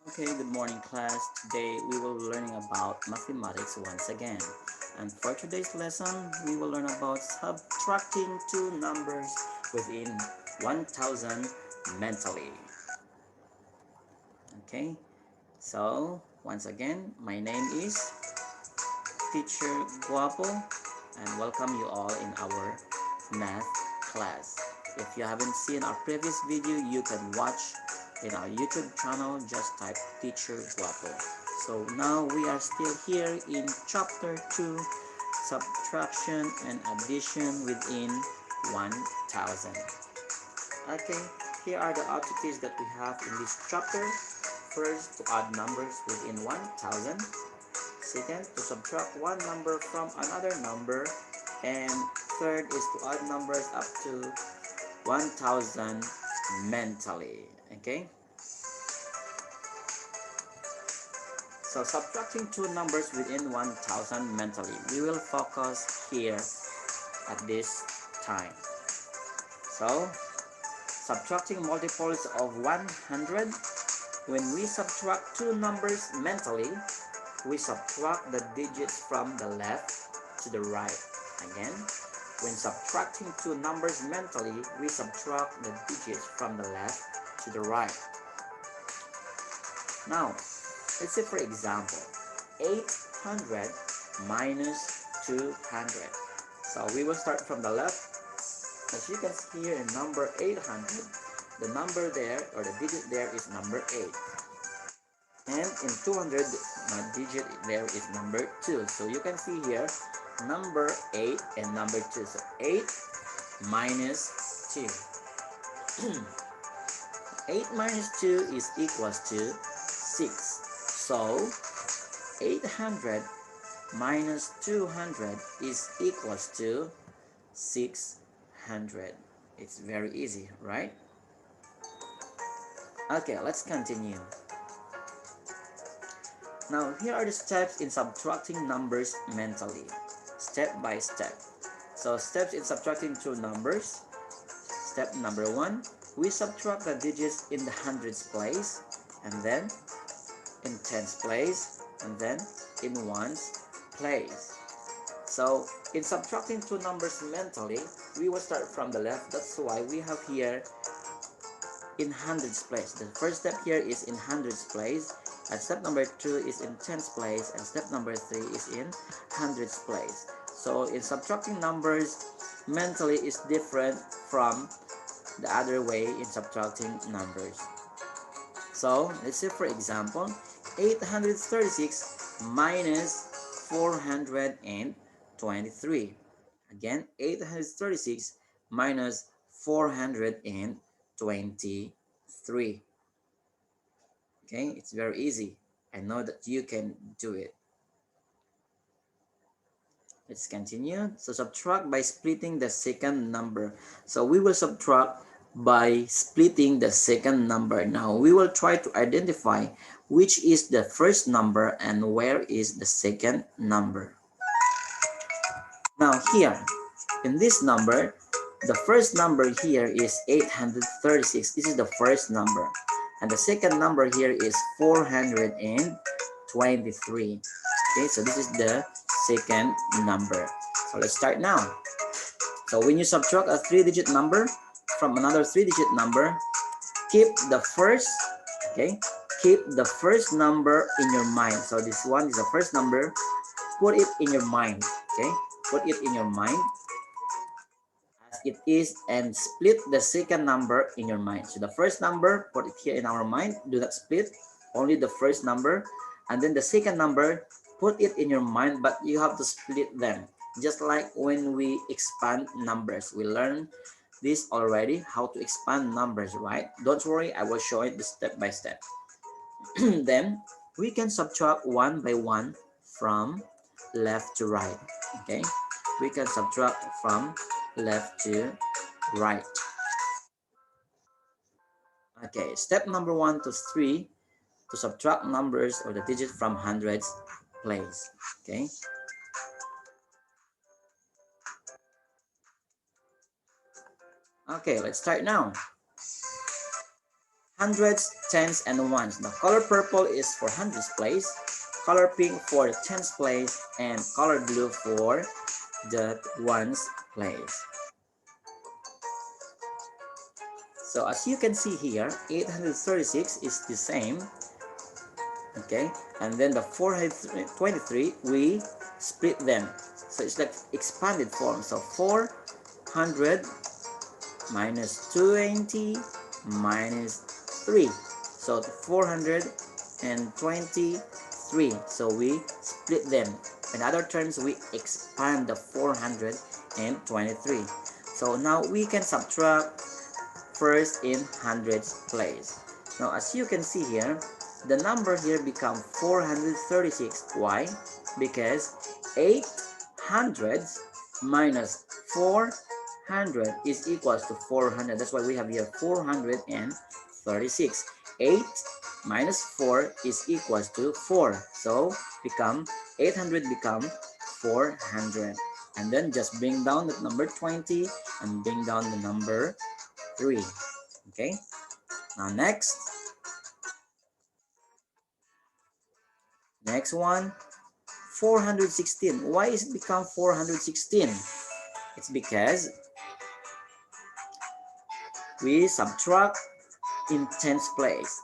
Okay, good morning class. Today we will be learning about mathematics once again. And for today's lesson, we will learn about subtracting two numbers within 1000 mentally. Okay, so once again, my name is Teacher Gwapo and welcome you all in our math class. If you haven't seen our previous video, you can watch in our YouTube channel. Just type Teacher Gwapo. So now we are still here in chapter 2, subtraction and addition within 1000. Okay, here are the activities that we have in this chapter. First, to add numbers within 1000. Second, to subtract one number from another number. And third is to add numbers up to 1000 mentally. Okay, so subtracting two numbers within 1000 mentally, we will focus here at this time. So subtracting multiples of 100. When we subtract two numbers mentally, we subtract the digits from the left to the right. Again, when subtracting two numbers mentally, we subtract the digits from the left to the right. Now, let's say for example, 800 minus 200. So we will start from the left. As you can see here in number 800, the number there or the digit there is number 8. And in 200, the digit there is number 2. So you can see here number 8 and number 2. So 8 minus 2. 8 minus 2 is equals to 6. So 800 minus 200 is equals to 600. It's very easy, right? Okay, let's continue. Now, here are the steps in subtracting numbers mentally, step by step. So, steps in subtracting two numbers. Step number 1, we subtract the digits in the hundreds place, and then in tens place, and then in ones place. So, in subtracting two numbers mentally, we will start from the left. That's why we have here in hundreds place. The first step here is in hundreds place, and step number 2 is in tens place, and step number 3 is in hundreds place. So in subtracting numbers mentally is different from the other way in subtracting numbers. So let's say for example 836 minus 423. Again, 836 minus 423. Okay, it's very easy. I know that you can do it. Let's continue. So subtract by splitting the second number. So we will subtract by splitting the second number. Now we will try to identify which is the first number and where is the second number. Now here, in this number, the first number here is 836. This is the first number. And the second number here is 423. Okay, so this is the second number. So let's start now. So when you subtract a 3-digit number from another 3-digit number, keep the first, okay, keep the first number in your mind. So this one is the first number. Put it in your mind, okay? Put it in your mind as it is and split the second number in your mind. So the first number, put it here in our mind. Do not split, only the first number. And then the second number, put it in your mind, but you have to split them. Just like when we expand numbers. We learned this already, how to expand numbers, right? Don't worry, I will show it step by step. Then we can subtract one by one from left to right. Okay, we can subtract from left to right. Okay, step number 1 to 3, to subtract numbers or the digit from hundreds place. Okay, okay, let's start now. hundreds, tens, and ones. The color purple is for hundreds place, color pink for the tens place, and color blue for the ones place. So as you can see here, 836 is the same, okay, and then the 423 we split them, so it's like expanded form. So 400 minus 20 minus 3, so 423, so we split them. In other terms, we expand the 423. So now we can subtract first in hundreds place. Now as you can see here, the number here become 436. Why? Because 800 minus 400 is equals to 400. That's why we have here 436. 8 minus 4 is equals to 4. So become 800 become 400. And then just bring down the number 20 and bring down the number 3. Okay, now next one, 416. Why is it become 416? It's because we subtract in tens place.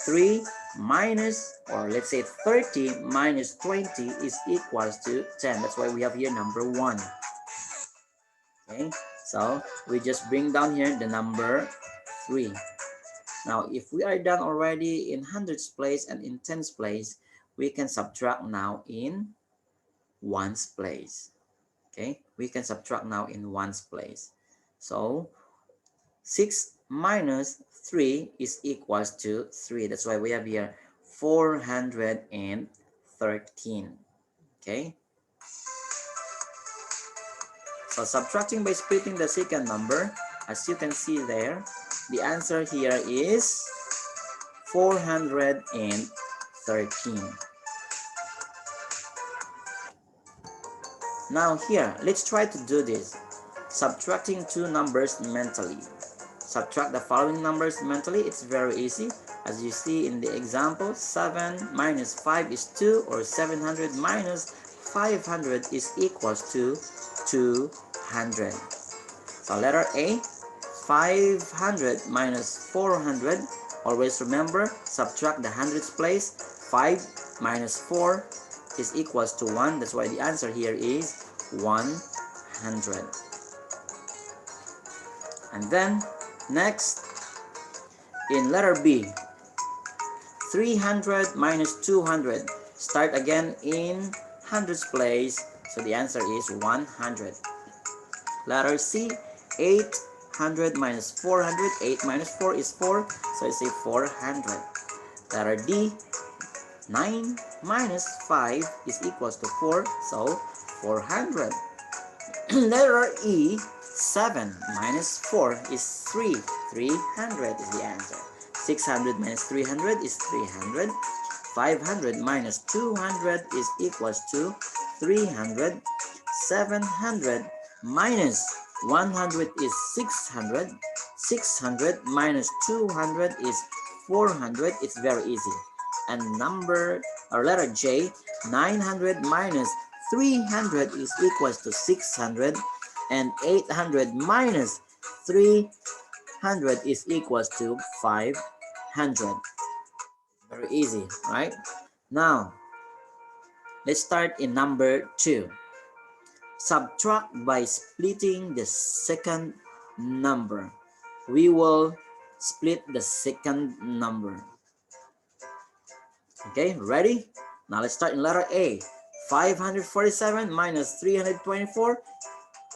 3 minus, or let's say 30 minus 20 is equals to 10. That's why we have here number 1. Okay, so we just bring down here the number 3. Now if we are done already in hundreds place and in tens place, we can subtract now in ones place. Okay, we can subtract now in ones place. So 6 minus 3 is equals to 3. That's why we have here 413. Okay, so subtracting by splitting the second number, as you can see there, the answer here is 413. Now here, let's try to do this. Subtracting two numbers mentally. Subtract the following numbers mentally. It's very easy. As you see in the example, 7 minus 5 is 2, or 700 minus 500 is equals to 200. So letter A, 500 minus 400. Always remember, subtract the hundreds place. 5 minus 4 is equals to 1. That's why the answer here is 100. And then next, in letter B, 300 minus 200. Start again in hundreds place, so the answer is 100. Letter C, 800 minus 400. 8 minus 4 is 4, so I say 400. Letter D, 9 minus 5 is equals to 4, so 400. Letter E, 7 minus 4 is 3. 300 is the answer. 600 minus 300 is 300. 500 minus 200 is equals to 300. 700 minus 100 is 600. 600 minus 200 is 400. It's very easy. And letter J, 900 minus 300 is equals to 600, and 800 minus 300 is equals to 500. Very easy, right? Now, let's start in number 2. Subtract by splitting the second number. We will split the second number. Okay, ready? Now let's start in letter A. 547 minus 324.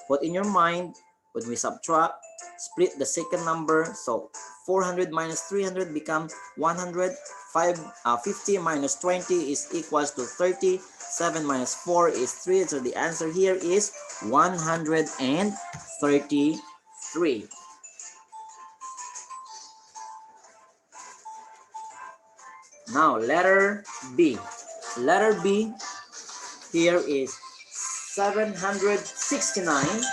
Put in your mind, when we subtract, split the second number. So 400 minus 300 become 100. 50 minus 20 is equals to 30. 7 minus 4 is 3. So the answer here is 133. Now letter B. Letter B here is 769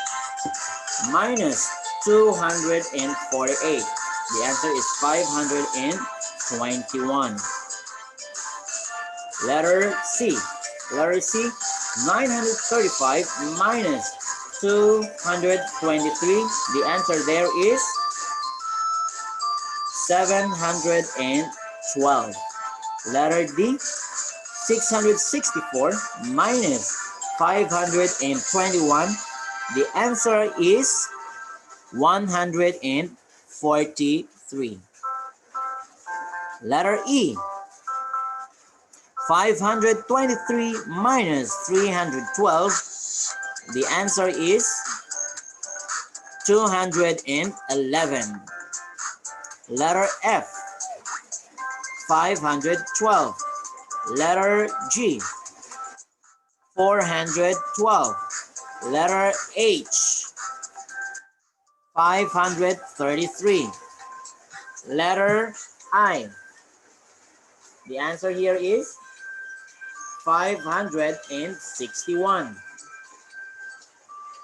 minus 248. The answer is 521. Letter C. Letter C, 935 minus 223. The answer there is 712. Letter D, 664 minus 521. The answer is 143. Letter E, 523 minus 312. The answer is 211. Letter F, 512. Letter G, 412. Letter H, 533. Letter I. The answer here is 561.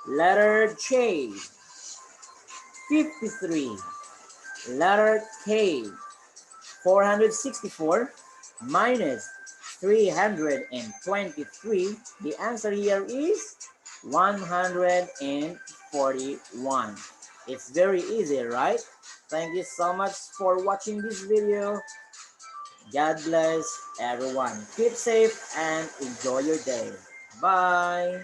Letter J, 53. Letter K, 464 minus 323. The answer here is 141. It's very easy, right? Thank you so much for watching this video. God bless everyone. Keep safe and enjoy your day. Bye.